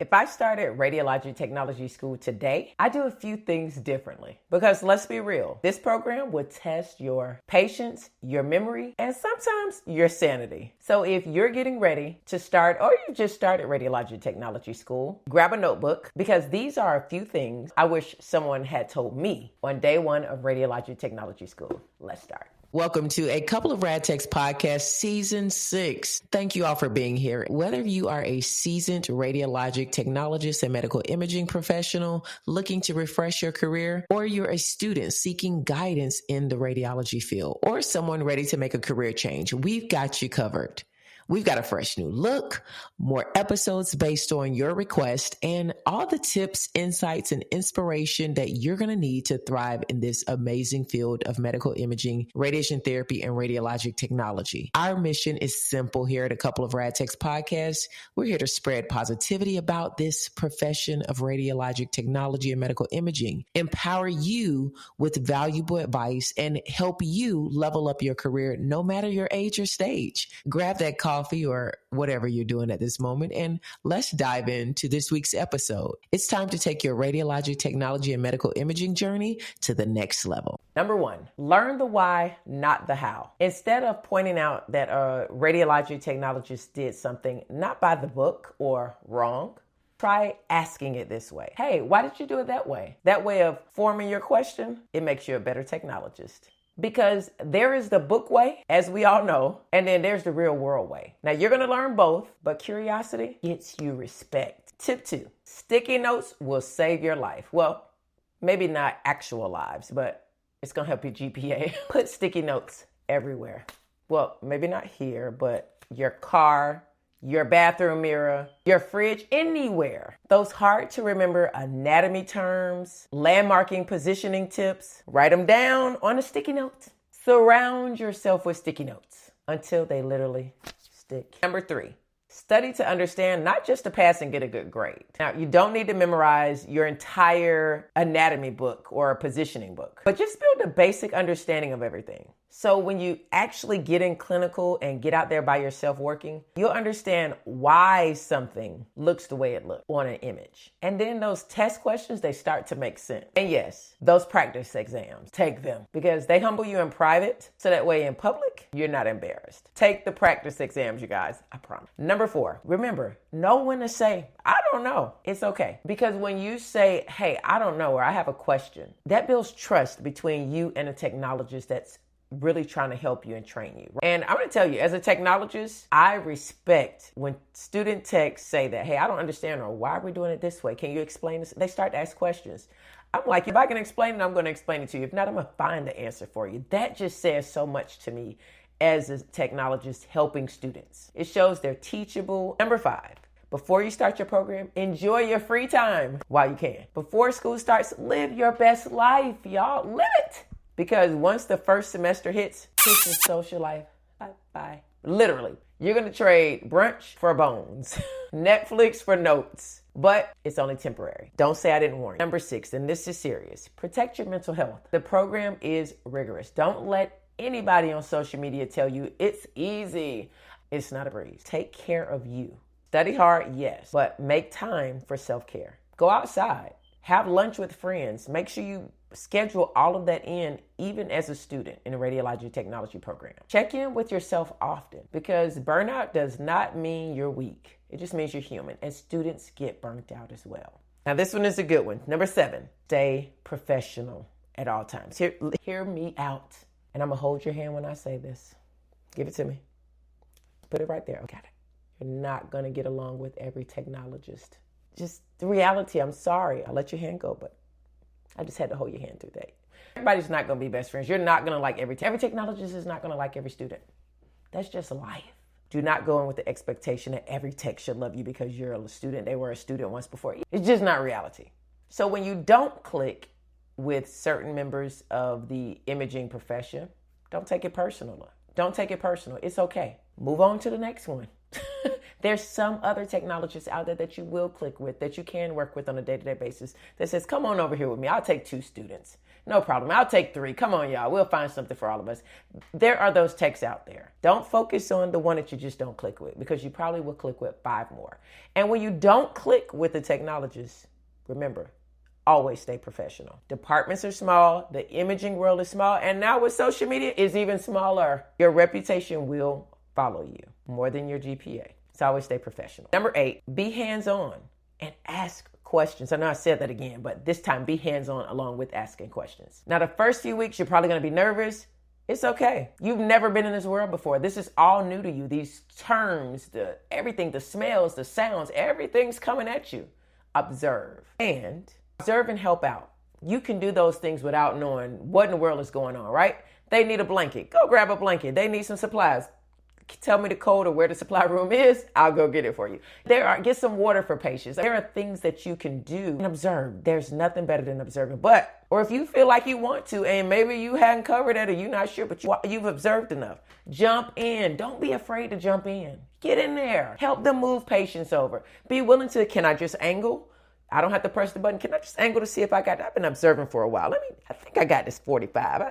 If I started Radiologic Technology School today, I do a few things differently. Because let's be real, this program would test your patience, your memory, and sometimes your sanity. So if you're getting ready to start, or you just started Radiologic Technology School, grab a notebook, because these are a few things I wish someone had told me on day one of Radiologic Technology School. Let's start. Welcome to A Couple of Rad Techs podcast, season 6. Thank you all for being here. Whether you are a seasoned radiologic technologist and medical imaging professional looking to refresh your career, or you're a student seeking guidance in the radiology field, or someone ready to make a career change, we've got you covered. We've got a fresh new look, more episodes based on your request, and all the tips, insights, and inspiration that you're going to need to thrive in this amazing field of medical imaging, radiation therapy, and radiologic technology. Our mission is simple here at A Couple of Rad Techs podcast. We're here to spread positivity about this profession of radiologic technology and medical imaging, empower you with valuable advice, and help you level up your career no matter your age or stage. Grab that coffee or whatever you're doing at this moment, and let's dive into this week's episode. It's time to take your radiologic technology and medical imaging journey to the next level. Number 1, learn the why, not the how. Instead of pointing out that a radiologic technologist did something not by the book or wrong, try asking it this way. Hey, why did you do it that way? That way of forming your question, it makes you a better technologist. Because there is the book way, as we all know, and then there's the real world way. Now, you're going to learn both, but curiosity gets you respect. Tip 2, sticky notes will save your life. Well, maybe not actual lives, but it's going to help your GPA. Put sticky notes everywhere. Well, maybe not here, but your car, your bathroom mirror, your fridge, anywhere. Those hard to remember anatomy terms, landmarking positioning tips, write them down on a sticky note. Surround yourself with sticky notes until they literally stick. Number 3, study to understand, not just to pass and get a good grade. Now, you don't need to memorize your entire anatomy book or a positioning book, but just build a basic understanding of everything. So when you actually get in clinical and get out there by yourself working, you'll understand why something looks the way it looks on an image. And then those test questions, they start to make sense. And yes, those practice exams, take them because they humble you in private. So that way in public, you're not embarrassed. Take the practice exams, you guys, I promise. Number 4, remember, know when to say, I don't know. It's okay. Because when you say, hey, I don't know, or I have a question, that builds trust between you and a technologist that's really trying to help you and train you. And I'm going to tell you, as a technologist, I respect when student techs say that, hey, I don't understand, or why are we doing it this way? Can you explain this? They start to ask questions. I'm like, if I can explain it, I'm going to explain it to you. If not, I'm going to find the answer for you. That just says so much to me as a technologist helping students. It shows they're teachable. Number 5, before you start your program, enjoy your free time while you can. Before school starts, live your best life, y'all. Live it. Because once the first semester hits, kiss your social life. Bye-bye. Literally, you're going to trade brunch for bones, Netflix for notes, but it's only temporary. Don't say I didn't warn you. Number 6, and this is serious, protect your mental health. The program is rigorous. Don't let anybody on social media tell you it's easy. It's not a breeze. Take care of you. Study hard, yes, but make time for self-care. Go outside. Have lunch with friends. Make sure you schedule all of that in, even as a student in a radiology technology program. Check in with yourself often, because burnout does not mean you're weak. It just means you're human, and students get burnt out as well. Now, this one is a good one. Number 7, stay professional at all times. Hear me out, and I'm going to hold your hand when I say this. Give it to me. Put it right there. Okay. You're not going to get along with every technologist. Just the reality. I'm sorry. I'll let your hand go, but I just had to hold your hand through that. Everybody's not going to be best friends. You're not going to like every technologist is not going to like every student. That's just life. Do not go in with the expectation that every tech should love you because you're a student. They were a student once before. It's just not reality. So when you don't click with certain members of the imaging profession, don't take it personal. Don't take it personal. It's okay. Move on to the next one. There's some other technologists out there that you will click with, that you can work with on a day-to-day basis that says, come on over here with me. I'll take 2 students. No problem. I'll take 3. Come on, y'all. We'll find something for all of us. There are those techs out there. Don't focus on the one that you just don't click with, because you probably will click with 5 more. And when you don't click with the technologist, remember, always stay professional. Departments are small. The imaging world is small. And now with social media, it's even smaller. Your reputation will follow you more than your GPA. So always stay professional. Number 8, be hands-on and ask questions. I know I said that again, but this time be hands-on along with asking questions. Now, the first few weeks, you're probably going to be nervous. It's okay. You've never been in this world before. This is all new to you. These terms, everything, the smells, the sounds, everything's coming at you. Observe and help out. You can do those things without knowing what in the world is going on, right? They need a blanket. Go grab a blanket. They need some supplies. Tell me the code or where the supply room is. I'll go get it for you. Get some water for patients. There are things that you can do and observe. There's nothing better than observing. Or if you feel like you want to, and maybe you hadn't covered it or you're not sure, but you've observed enough, jump in. Don't be afraid to jump in. Get in there. Help them move patients over. Be willing to, can I just angle? I don't have to press the button. Can I just angle to see if I've been observing for a while. I think I got this 45.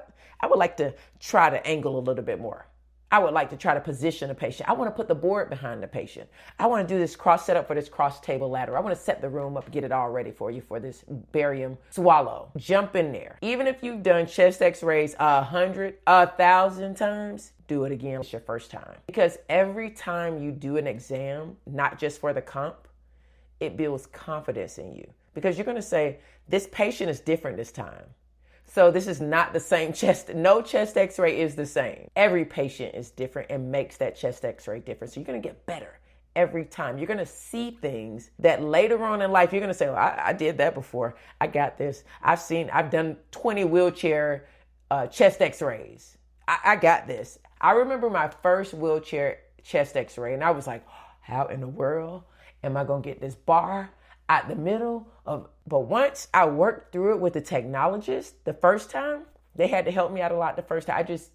I would like to try to angle a little bit more. I would like to try to position a patient. I want to put the board behind the patient. I want to do this cross setup for this cross table ladder. I want to set the room up, get it all ready for you for this barium swallow. Jump in there. Even if you've done chest x-rays 100, 1,000 times, do it again. It's your first time. Because every time you do an exam, not just for the comp, it builds confidence in you. Because you're going to say, this patient is different this time. So this is not the same chest. No chest x-ray is the same. Every patient is different and makes that chest x-ray different. So you're going to get better every time. You're going to see things that later on in life, you're going to say, well, I did that before. I got this. I've done 20 wheelchair chest x-rays. I got this. I remember my first wheelchair chest x-ray and I was like, how in the world am I going to get this bar at the middle of, but once I worked through it with the technologist the first time, they had to help me out a lot the first time. I just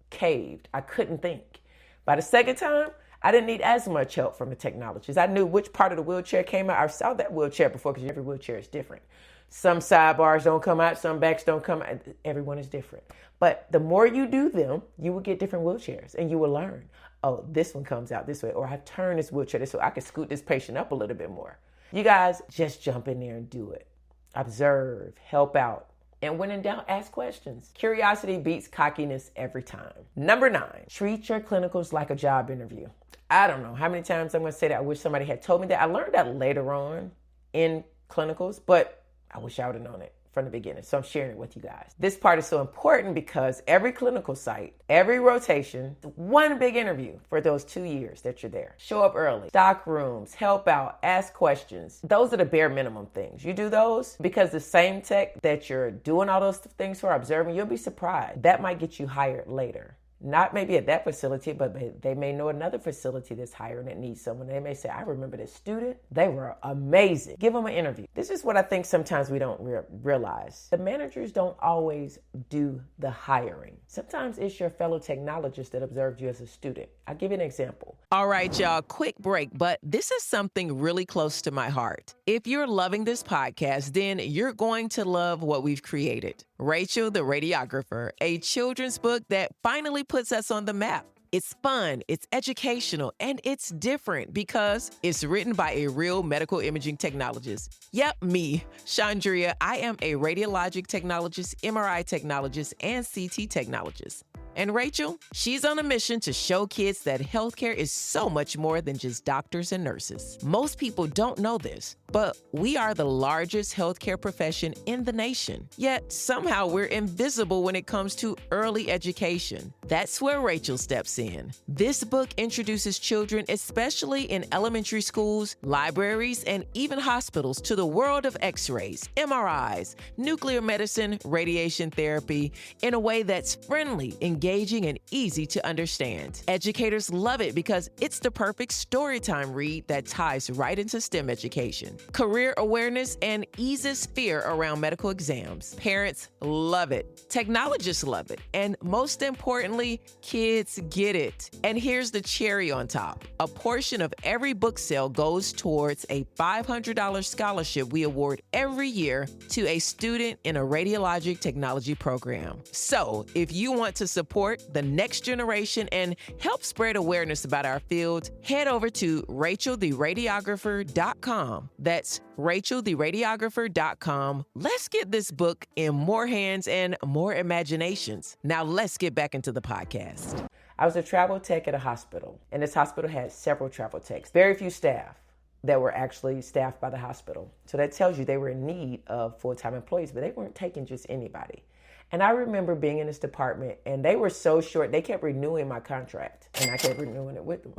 caved. I couldn't think. By the second time, I didn't need as much help from the technologist. I knew which part of the wheelchair came out. I saw that wheelchair before because every wheelchair is different. Some sidebars don't come out, some backs don't come out. Everyone is different. But the more you do them, you will get different wheelchairs and you will learn, oh, this one comes out this way, or I turn this wheelchair this way. I can scoot this patient up a little bit more. You guys just jump in there and do it. Observe, help out. And when in doubt, ask questions. Curiosity beats cockiness every time. Number 9, treat your clinicals like a job interview. I don't know how many times I'm going to say that. I wish somebody had told me that. I learned that later on in clinicals, but I wish I would have known it from the beginning. So I'm sharing it with you guys. This part is so important because every clinical site, every rotation, one big interview for those 2 years that you're there. Show up early, stock rooms, help out, ask questions. Those are the bare minimum things. You do those because the same tech that you're doing all those things for, observing, you'll be surprised. That might get you hired later. Not maybe at that facility, but they may know another facility that's hiring that needs someone. They may say, I remember this student. They were amazing. Give them an interview. This is what I think sometimes we don't realize. The managers don't always do the hiring. Sometimes it's your fellow technologist that observed you as a student. I'll give you an example. All right, y'all, quick break, but this is something really close to my heart. If you're loving this podcast, then you're going to love what we've created. Rachel, the Radiographer, a children's book that finally puts us on the map. It's fun, it's educational, and it's different because it's written by a real medical imaging technologist. Yep, me, Chandria. I am a radiologic technologist, MRI technologist, and CT technologist. And Rachel, she's on a mission to show kids that healthcare is so much more than just doctors and nurses. Most people don't know this, but we are the largest healthcare profession in the nation. Yet somehow we're invisible when it comes to early education. That's where Rachel steps in. This book introduces children, especially in elementary schools, libraries, and even hospitals, to the world of x-rays, MRIs, nuclear medicine, radiation therapy, in a way that's friendly, engaging, engaging, and easy to understand. Educators love it because it's the perfect storytime read that ties right into STEM education. Career awareness and eases fear around medical exams. Parents love it. Technologists love it. And most importantly, kids get it. And here's the cherry on top. A portion of every book sale goes towards a $500 scholarship we award every year to a student in a radiologic technology program. So, if you want to support the next generation and help spread awareness about our field, head over to RachelTheRadiographer.com. That's RachelTheRadiographer.com. Let's get this book in more hands and more imaginations. Now, let's get back into the podcast. I was a travel tech at a hospital, and this hospital had several travel techs, very few staff that were actually staffed by the hospital. So that tells you they were in need of full-time employees, but they weren't taking just anybody. And I remember being in this department, and they were so short, they kept renewing my contract, and I kept renewing it with them.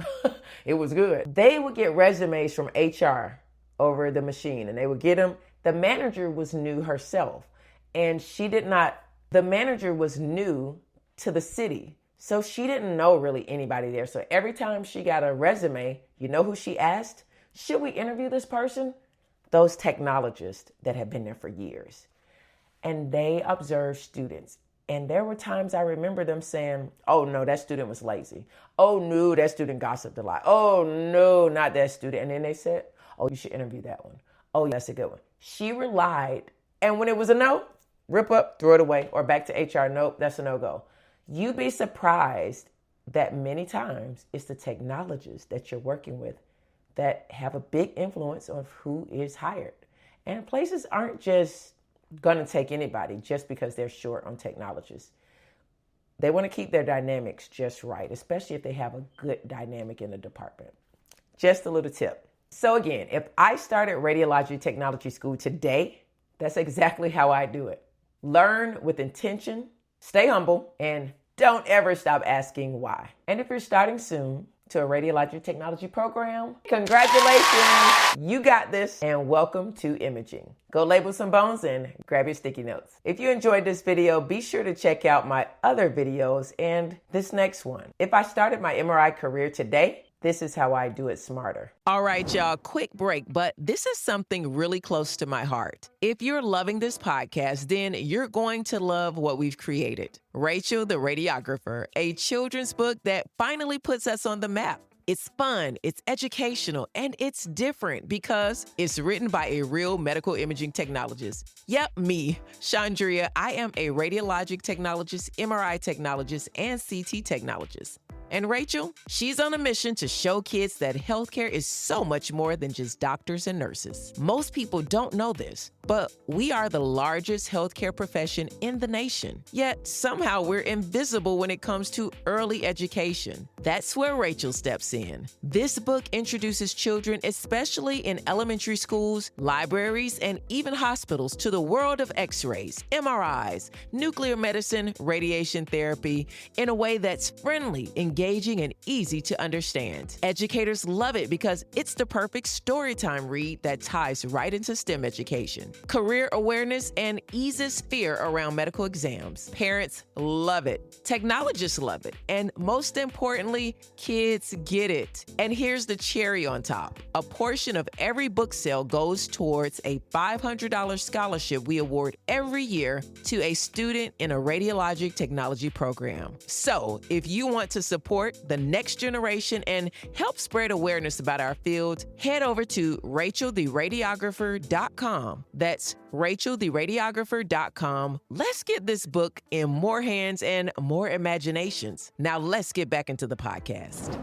It was good. They would get resumes from HR over the machine, and they would get them. The manager was new herself, and the manager was new to the city, so she didn't know really anybody there. So every time she got a resume, you know who she asked? Should we interview this person? Those technologists that have been there for years. And they observed students. And there were times I remember them saying, oh no, that student was lazy. Oh no, that student gossiped a lot. Oh no, not that student. And then they said, oh, you should interview that one. Oh, that's a good one. She relied. And when it was a no, rip up, throw it away, or back to HR. Nope, that's a no-go. You'd be surprised that many times it's the technologists that you're working with that have a big influence on who is hired. And places aren't just going to take anybody just because they're short on technologists. They want to keep their dynamics just right, especially if they have a good dynamic in the department. Just a little tip. So again, if I started Radiologic Technology School today, that's exactly how I do it. Learn with intention, stay humble, and don't ever stop asking why. And if you're starting soon to a radiologic technology program, congratulations, you got this, and welcome to imaging. Go label some bones and grab your sticky notes. If you enjoyed this video, be sure to check out my other videos and this next one. If I started my MRI career today, this is how I do it smarter. All right, y'all, quick break, but this is something really close to my heart. If you're loving this podcast, then you're going to love what we've created. Rachel the Radiographer, a children's book that finally puts us on the map. It's fun, it's educational, and it's different because it's written by a real medical imaging technologist. Yep, me, Chandria. I am a radiologic technologist, MRI technologist, and CT technologist. And Rachel, she's on a mission to show kids that healthcare is so much more than just doctors and nurses. Most people don't know this, but we are the largest healthcare profession in the nation. Yet somehow we're invisible when it comes to early education. That's where Rachel steps in. This book introduces children, especially in elementary schools, libraries, and even hospitals, to the world of X-rays, MRIs, nuclear medicine, radiation therapy, in a way that's friendly, engaging, and easy to understand. Educators love it because it's the perfect storytime read that ties right into STEM education. Career awareness and eases fear around medical exams. Parents love it. Technologists love it. And most importantly, kids get it. And here's the cherry on top. A portion of every book sale goes towards a $500 scholarship we award every year to a student in a radiologic technology program. So, if you want to support the next generation and help spread awareness about our field, head over to RachelTheRadiographer.com. That's RachelTheRadiographer.com. Let's get this book in more hands and more imaginations. Now let's get back into the podcast.